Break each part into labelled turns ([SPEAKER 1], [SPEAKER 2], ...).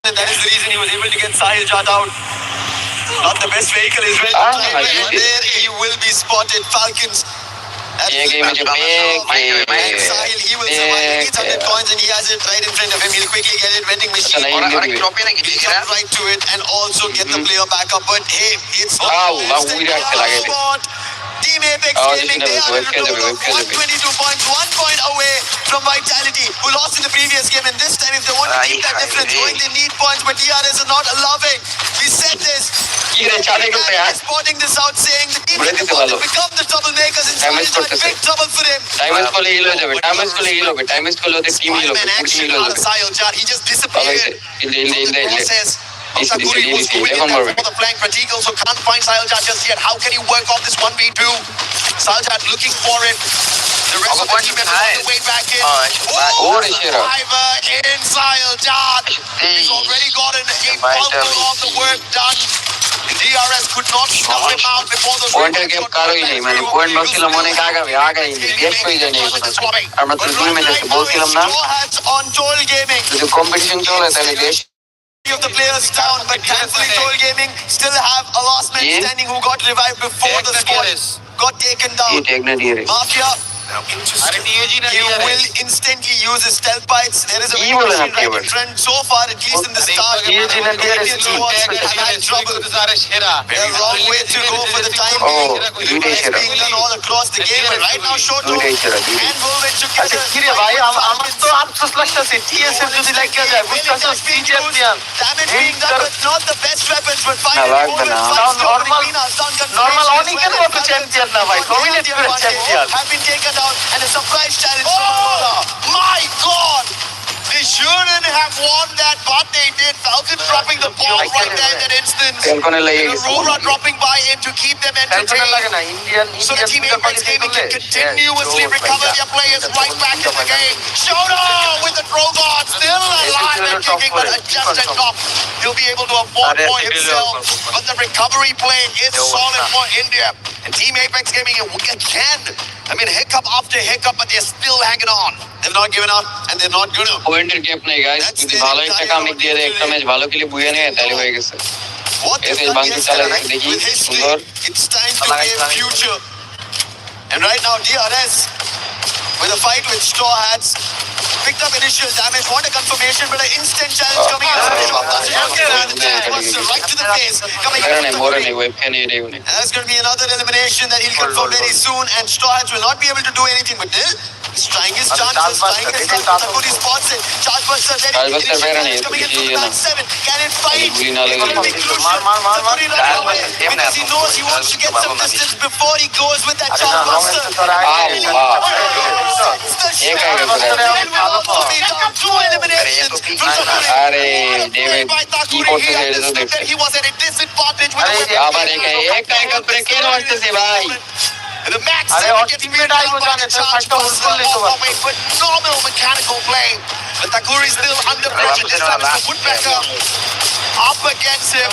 [SPEAKER 1] And that is the reason he was able to get Sahil Jat out. Not the best vehicle as well. And there he will be spotted. Falcons.
[SPEAKER 2] Big game.
[SPEAKER 1] Sahil, he will survive. He needs 100 coins and he has it right in front of him. He'll quickly get it. Vending machine. He'll come right to it and also get the player back up. But hey, it's not Team Apex Gaming, they are in a total of 122 points, 1 point away from Vitality, who lost in the previous game. And this time, if they want to keep that difference going, they need points. But DRS are not allowing. We said this. Spotting this out, saying the team is about to become the troublemakers. And it's a big trouble for him.
[SPEAKER 2] Time is
[SPEAKER 1] He just disappeared. Takuri was moving in there for the flank. Pratik also can't find Sahiljat just yet. How can he work off this 1v2? Sahiljat looking for it. The rest of the team members on the way back in. Driver in Sahiljat. He's already gotten a bundle of the work done. DRS could not stop him out before the
[SPEAKER 2] point gap karo hi nahi maine point bakila mone kaga hi get koi jane amra to 2 minutes bolchilam na
[SPEAKER 1] on Toll Gaming.
[SPEAKER 2] jo competition chole tale desh
[SPEAKER 1] of the players down, but thankfully Toll Gaming still have a last man standing who got revived before the squad got taken down. Mafia, he will instantly use his stealth bites. There is a right in front. So far, at least in the start, the Indian squads have had trouble. They're wrong way to go for the time being. It's being done all across the game, but right now, Shoto and Volvin together. Damage being done with not the best weapons, but finally Volvin finds have been taken down and a surprise challenge from Aurora. My God! They shouldn't have won that, but they did. Falcon dropping the ball right there in that instance. Aurora dropping by in to keep them entertained. So the team Apex Gaming can continuously recover their players right back in the game. Shoto with the Drogon still alive and kicking, but just a knock. He'll be able to afford for himself. But the recovery play is solid for India. And Team Apex Gaming again. I mean, hiccup after hiccup, but they're still hanging on. They've not given up, and they're not gonna.
[SPEAKER 2] Point gap nahi guys. Kyunki bhalo ekta kaam diye de ekta match bhalo ke liye buya nahi hai tale hoye geche. It's
[SPEAKER 1] time to give future. And right now, DRS with a fight with Straw Hats. Picked up initial damage, want a confirmation, but an instant challenge coming in. Right to the face. Coming in. And that's going to be another elimination that he'll confirm very soon. And Straw Hats will not be able to do anything with Nil. He's trying his chances, trying his luck. Takuri spots it. Charge Buster ready. Coming in from the back 7. Can it fight? Takuri running away because he knows he wants to get some distance before he goes with that Charge Buster. Two eliminations. He was at a disadvantage with the max 7 gets beat down by the Charge Buster off of a phenomenal mechanical play. But Takuri still under pressure. This time it's the Woodpecker up against him.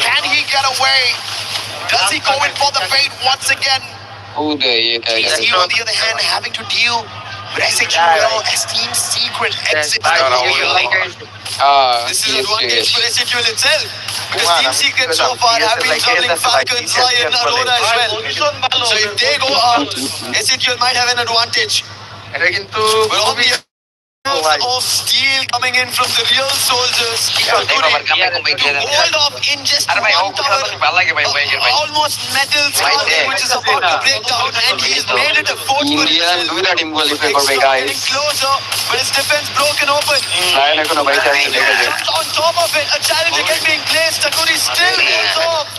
[SPEAKER 1] Can he get away? Does he go in for the bait once again? TC on the other hand having to deal with SHUL as Team Secret exit. This is advantage for SHUL itself. Because Team Secret so far have been troubling Falcons, Lion, Aurora as well. So if they go out, SHUL might have an advantage. But on the of steel coming in from the real soldiers. Hold off in just one tower. Almost metal tower, which is about to break down, and he's made it a fourth position. Getting closer, but his defense broken open. On top of it, a challenge again being placed. Takuri still holds off.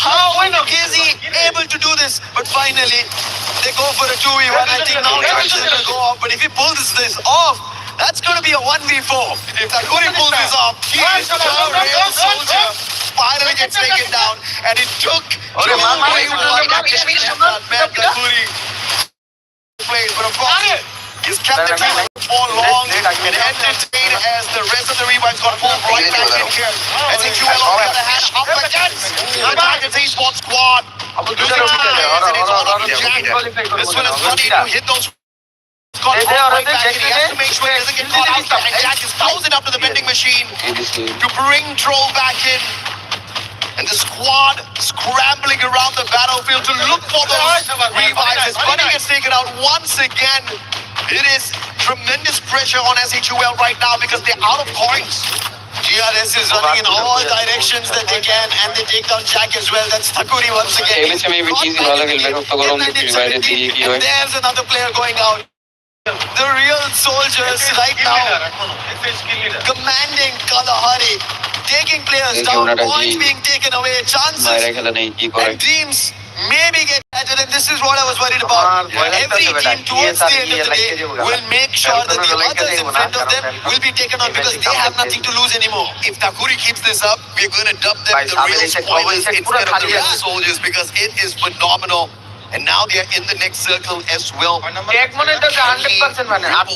[SPEAKER 1] How is he able to do this? But finally, they go for a 2v1. I think now it's going to go off. But if he pulls this off, that's going to be a 1v4. If Takuri pulls this off, he is a real soldier. Finally gets taken down, and it took Takuri played, but of course, he's kept the team for long and entertained as the rest of the revives got pulled right back in here. I think you will on the other hand up against the Tigers Esports squad. This one is ready to hit those got caught right back in. He has to make sure he doesn't get caught out. And Jack is close enough to the vending machine to bring Troll back in. And the squad scrambling around the battlefield to look for those revives. As Bunny gets taken out once again. It is tremendous pressure on SHUL right now because they're out of coins. GRS is running in all directions that they can, and they take down Jack as well. That's Thakuri once again. And there's another player going out. The real soldiers right now commanding Kalahari, taking players down, points being taken away, chances and dreams maybe get better, and this is what I was worried about. Every team towards the end of the day will make sure that the others in front of them will be taken on because they have nothing to lose anymore. If Thakuri keeps this up, we're going to dub them the real spoilers instead of the real soldiers because it is phenomenal. And now they're in the next circle as well. Rip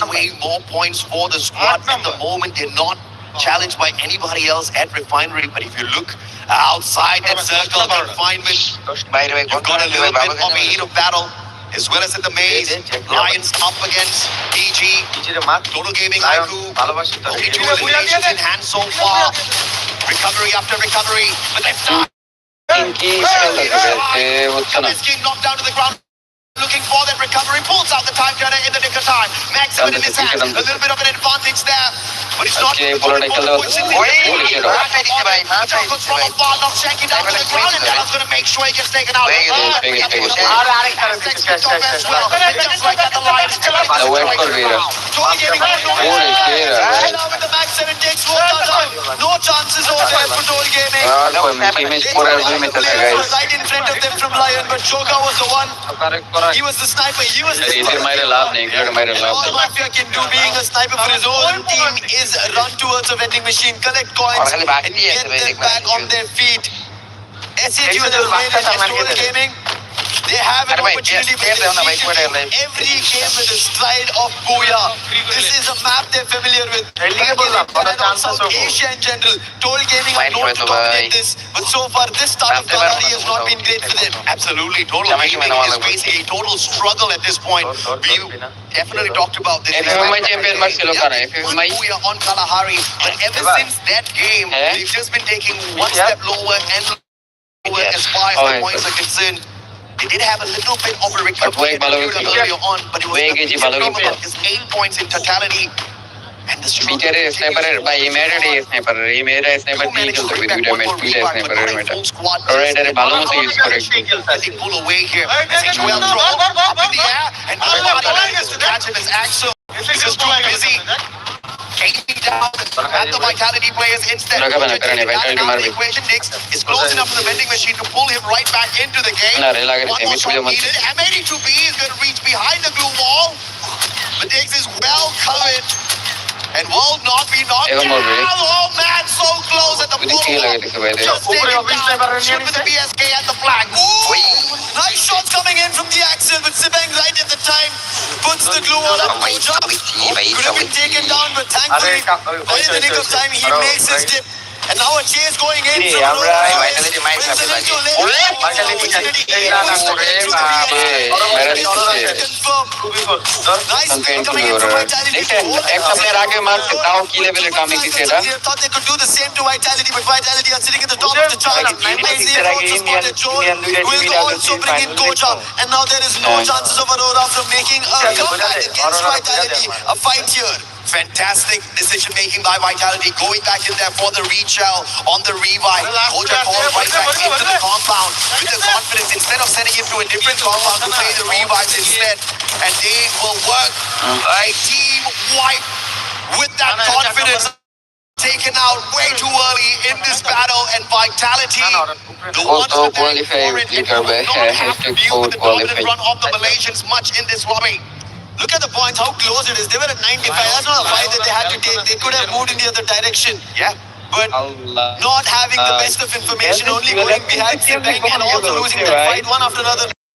[SPEAKER 1] away more points for the squad at the moment. They're not challenged by anybody else at Refinery. But if you look outside that circle of confinement, you've got a little bit of a heat of battle. As well as at the maze, Lions up against DG, Total Gaming, Haiku. Only 2 eliminations in hand so far. Recovery after recovery. But that's not. Knocked down to the ground. Looking for that recovery, pulls out the time turner in the nick of time. Max in his hand, a little bit of an advantage there, but it's not. Shanky down to the ground, and Dallas going to make sure he gets taken out. No chances over there for Toll Gaming. Right in front of them from Lion, but Choga was the one. He was the sniper. He was the sniper. All Mafia can do being a sniper for his own team is run towards a vending machine, collect coins, and get them back on their feet. SHU and Total Gaming, they have an opportunity for every game with a stride of Booyah. This is a map they're familiar with. South Asia in general. Total Gaming are known to dominate this, but so far this start of Kalahari has not been great for them. Absolutely, Total Gaming is facing a total struggle at this point. We definitely talked about this. Booyah on Kalahari, but ever since that game, they've just been taking one step lower and lower as far as the points are concerned. They did have a little bit of a recovery earlier on, but it was phenomenal. Just 8 points in totality. And the struggle they pull away here. SHUL throw up in the air, and nobody manages to catch it as Axel. He's just too busy. Taking down at the Vitality players instead. The equation next is close enough to the vending machine to pull him right back into the game. One more shot needed. M82B is going to reach behind the glue wall. The Diggs is well covered and will not be knocked down. Oh man, so close at the portal. Just taking down. Shoot with the BSK at the flag. Ooh, nice shots coming in from the Axel, but Sibang right at the time puts the glue wall up. Good job. Could have been taken down, but thankfully, right in the nick of time, he makes his dip. And now a chase going in from Nice spin coming in from Vitality. Thought they could do the same to Vitality, but Vitality are sitting at the top of the chart. Will also bring in Koja, and now there is no chances of Aurora from making a comeback against Vitality. A fight here. Fantastic decision making by Vitality, going back in there for the reshell on the revive. Koja called right back into the compound with the confidence instead of sending him to a different compound to play the revives instead. And they will work a team wipe with that confidence. Taken out way too early in this battle, and Vitality, the ones that are for it, don't have to deal with the dominant run of the Malaysians much in this lobby. Look at the points, how close it is. They were at 95. That's not a fight that they had to take. They could have moved in the other direction. Yeah. But not having the best of information, only going behind Sibang and also losing that fight one after another.